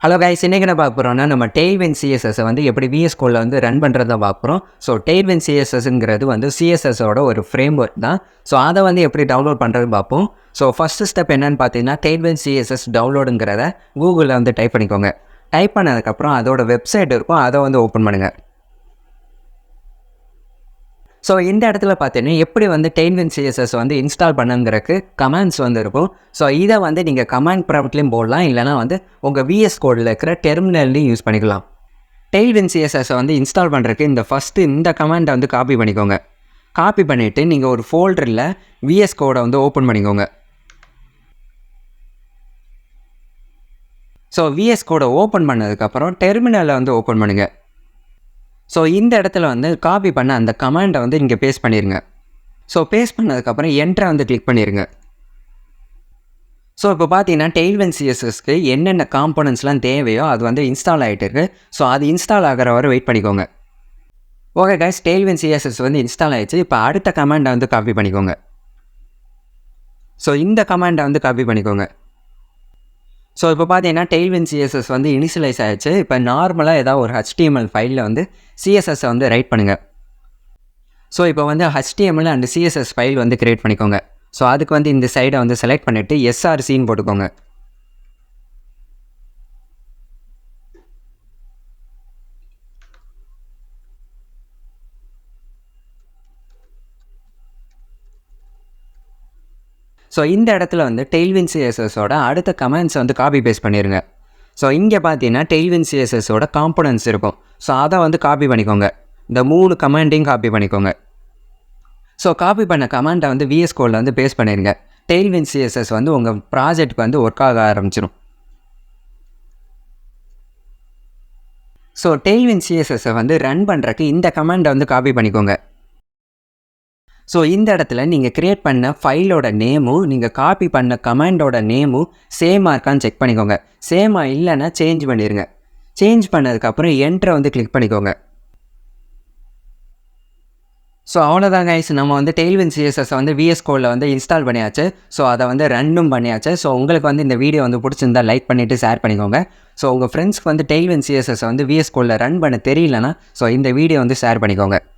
Hello guys, இன்னைக்கு என்ன பார்க்க போகிறோம்னா நம்ம டெய்ல்விண்ட் சிஎஸ்எஸ் வந்து எப்படி விஎஸ் கோடில் வந்து ரன் பண்ணுறதை பார்க்குறோம். ஸோ டெய்ல்விண்ட் சிஎஸ்எஸ்ங்கிறது வந்து சிஎஸ்எஸோட ஒரு ஃப்ரேம் ஒர்க் தான். ஸோ அதை வந்து எப்படி டவுன்லோட் பண்ணுறதுன்னு பார்ப்போம். ஸோ ஃபஸ்ட்டு ஸ்டெப் என்னென்னு பார்த்தீங்கன்னா டெய்ல்விண்ட் சிஎஸ்எஸ் டவுன்லோடுங்கிறத கூகுளில் வந்து டைப் பண்ணிக்கோங்க. டைப் பண்ணதுக்கப்புறம் அதோட வெப்சைட் இருக்கும், அதை வந்து ஓப்பன் பண்ணுங்கள். ஸோ இந்த இடத்துல பார்த்தீங்கன்னா எப்படி வந்து டெய்ல்விண்ட் சிஎஸ்எஸ் வந்து இன்ஸ்டால் பண்ணுங்கிறதுக்கு கமெண்ட்ஸ் வந்து இருக்கும். ஸோ இதை வந்து நீங்கள் கமெண்ட் ப்ராம்ப்ட்லேயும் போடலாம், இல்லைனா வந்து உங்கள் விஎஸ் கோடில் இருக்கிற டெர்மினல்லையும் யூஸ் பண்ணிக்கலாம். டெய்ல்விண்ட் சிஎஸ்எஸை வந்து இன்ஸ்டால் பண்ணுறதுக்கு இந்த கமெண்ட்டை வந்து காப்பி பண்ணிக்கோங்க. காப்பி பண்ணிவிட்டு நீங்கள் ஒரு ஃபோல்டரில் விஎஸ் கோடை வந்து ஓப்பன் பண்ணிக்கோங்க. ஸோ விஎஸ் கோடை ஓப்பன் பண்ணதுக்கப்புறம் டெர்மினலை வந்து ஓப்பன் பண்ணுங்கள். ஸோ இந்த இடத்துல வந்து காப்பி பண்ண அந்த கமாண்டை வந்து இங்கே பேஸ்ட் பண்ணிடுங்க. ஸோ பேஸ்ட் பண்ணதுக்கப்புறம் என்ட்ரை வந்து கிளிக் பண்ணிடுங்க. ஸோ இப்போ பார்த்தீங்கன்னா டெய்ல்விண்ட் சிஎஸ்எஸ்க்கு என்னென்ன காம்போனன்ட்ஸ்லாம் தேவையோ அது வந்து இன்ஸ்டால் ஆகிட்டு இருக்குது. ஸோ அது இன்ஸ்டால் ஆகிற வரை வெயிட் பண்ணிக்கோங்க. ஓகே கைஸ், டெய்ல்விண்ட் சிஎஸ்எஸ் வந்து இன்ஸ்டால் ஆகிடுச்சு. இப்போ அடுத்த கமாண்டை வந்து காப்பி பண்ணிக்கோங்க. ஸோ இந்த கமாண்டை வந்து காப்பி பண்ணிக்கோங்க. ஸோ இப்போ பார்த்தீங்கன்னா டெய்ல்விண்ட் சிஎஸ்எஸ் வந்து இனிஷியலைஸ் ஆகிடுச்சு. இப்போ நார்மலாக ஏதாவது ஒரு HTML ஃபைலில் வந்து சிஎஸ்எஸ்ஸை வந்து ரைட் பண்ணுங்கள். ஸோ இப்போ வந்து HTML அண்ட் CSS ஃபைல் வந்து க்ரியேட் பண்ணிக்கோங்க. ஸோ அதுக்கு வந்து இந்த சைடை வந்து செலக்ட் பண்ணிவிட்டு SRCன்னு போட்டுக்கோங்க. ஸோ இந்த இடத்துல வந்து டெய்ல்விண்ட் சிஎஸ்எஸோட அடுத்த கமெண்ட்ஸை வந்து காப்பி பேஸ்ட் பண்ணிடுங்க. ஸோ இங்கே பார்த்தீங்கன்னா டெய்ல்விண்ட் சிஎஸ்எஸோட காம்போனன்ட்ஸ் இருக்கும். ஸோ அதை வந்து காப்பி பண்ணிக்கோங்க. இந்த 3 கமெண்ட்டையும் காப்பி பண்ணிக்கோங்க. ஸோ காப்பி பண்ண கமெண்ட்டை வந்து விஎஸ் கோடில் வந்து பேஸ்ட் பண்ணிடுங்க. டெய்ல்விண்ட் சிஎஸ்எஸ் வந்து உங்கள் ப்ராஜெக்ட்டுக்கு வந்து ஒர்க் ஆக ஆரம்பிச்சிடும். ஸோ டெய்ல்விண்ட் சிஎஸ்எஸை வந்து ரன் பண்ணுறதுக்கு இந்த கமெண்ட்டை வந்து காப்பி பண்ணிக்கோங்க. ஸோ இந்த இடத்துல நீங்கள் க்ரியேட் பண்ண ஃபைலோட நேமும் நீங்கள் காப்பி பண்ண கமாண்டோட நேமும் சேமாக இருக்கான்னு செக் பண்ணிக்கோங்க. சேமாக இல்லைன்னா சேஞ்ச் பண்ணிடுங்க. சேஞ்ச் பண்ணதுக்கப்புறம் என்ட்ரை வந்து கிளிக் பண்ணிக்கோங்க. ஸோ அவ்வளோதான் கைஸ், நம்ம வந்து டெய்ல்விண்ட் சிஎஸ்எஸ் வந்து விஎஸ் கோடில் வந்து இன்ஸ்டால் பண்ணியாச்சு. ஸோ அதை வந்து ரன்னும் பண்ணியாச்சு. ஸோ உங்களுக்கு வந்து இந்த வீடியோ வந்து பிடிச்சிருந்தா லைக் பண்ணிவிட்டு ஷேர் பண்ணிக்கோங்க. ஸோ உங்கள் ஃப்ரெண்ட்ஸ்க்கு வந்து டெய்ல்விண்ட் சிஎஸ்எஸ் வந்து விஎஸ் கோடில் ரன் பண்ண தெரியலனா ஸோ இந்த வீடியோ வந்து ஷேர் பண்ணிக்கோங்க.